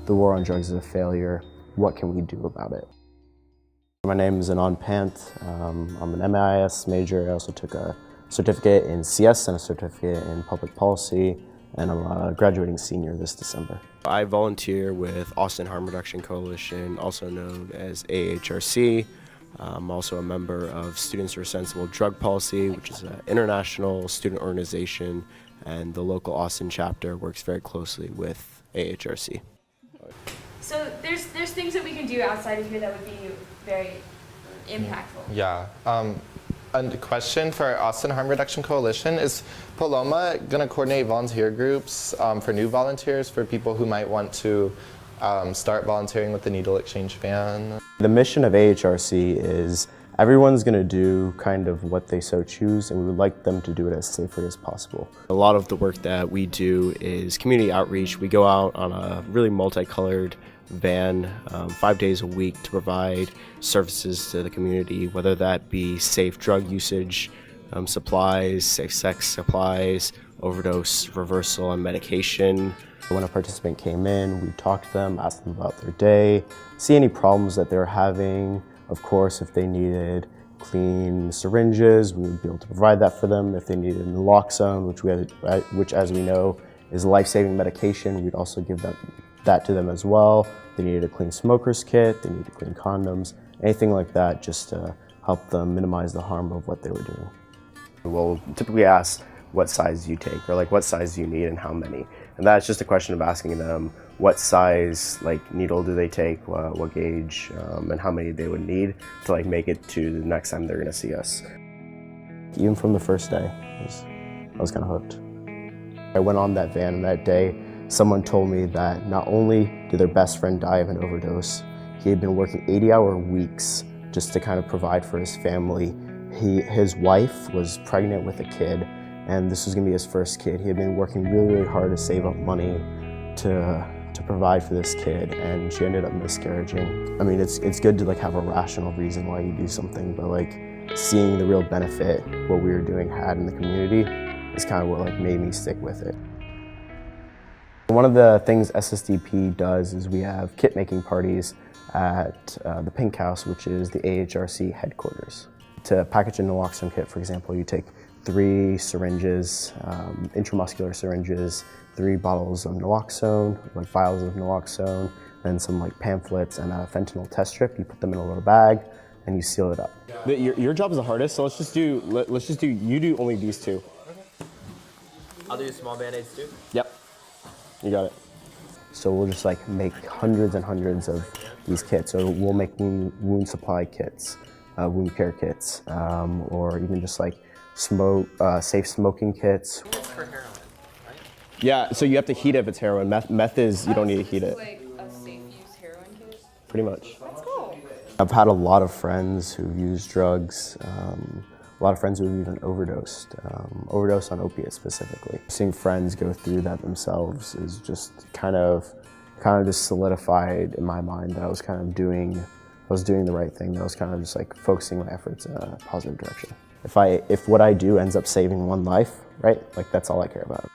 the war on drugs is a failure. What can we do about it? My name is Anand Pant. I'm an MIS major. I also took a certificate in CS and a certificate in public policy, and I'm a graduating senior this December. I volunteer with Austin Harm Reduction Coalition, also known as AHRC. I'm also a member of Students for Sensible Drug Policy, which is an international student organization, and the local Austin chapter works very closely with AHRC. So there's things that we can do outside of here that would be very impactful. Yeah. A question for Austin Harm Reduction Coalition, is Paloma going to coordinate volunteer groups for new volunteers, for people who might want to start volunteering with the needle exchange ban? The mission of AHRC is everyone's going to do kind of what they so choose, and we would like them to do it as safely as possible. A lot of the work that we do is community outreach. We go out on a really multicolored van 5 days a week to provide services to the community, whether that be safe drug usage supplies, safe sex supplies, overdose reversal and medication. When a participant came in, we talked to them, asked them about their day, see any problems that they're having. Of course, if they needed clean syringes, we would be able to provide that for them. If they needed naloxone, which as we know is life-saving medication, we'd also give that to them as well. They needed a clean smoker's kit, they needed clean condoms, anything like that, just to help them minimize the harm of what they were doing. We'll typically ask, what size do you take, or like what size do you need and how many? And that's just a question of asking them what size needle do they take, what gauge, and how many they would need to make it to the next time they're gonna see us. Even from the first day, I was kind of hooked. I went on that van, and that day, someone told me that not only did their best friend die of an overdose, he had been working 80-hour weeks just to kind of provide for his family. His wife was pregnant with a kid, and this was gonna be his first kid. He had been working really, really hard to save up money to provide for this kid, and she ended up miscarriaging. I mean, it's good to have a rational reason why you do something, but seeing the real benefit what we were doing had in the community is kind of what made me stick with it. One of the things SSDP does is we have kit making parties at the Pink House, which is the AHRC headquarters. To package a naloxone kit, for example, you take 3 syringes, intramuscular syringes, 3 bottles of naloxone, vials of naloxone, then some pamphlets and a fentanyl test strip. You put them in a little bag and you seal it up. Your job is the hardest, so let's just do you do only these 2. Okay. I'll do small band-aids too. Yep. You got it. So we'll just make hundreds and hundreds of these kits. So we'll make wound supply kits, wound care kits, or even just safe smoking kits. It's for heroin, right? Yeah, so you have to heat it if it's heroin. Meth is, you don't need to heat it. Like a safe use heroin kit? Pretty much. That's cool. I've had a lot of friends who've used drugs, a lot of friends who've even overdosed on opiates specifically. Seeing friends go through that themselves is just kind of just solidified in my mind that I was doing the right thing. That I was kind of just focusing my efforts in a positive direction. If what I do ends up saving one life, right? That's all I care about.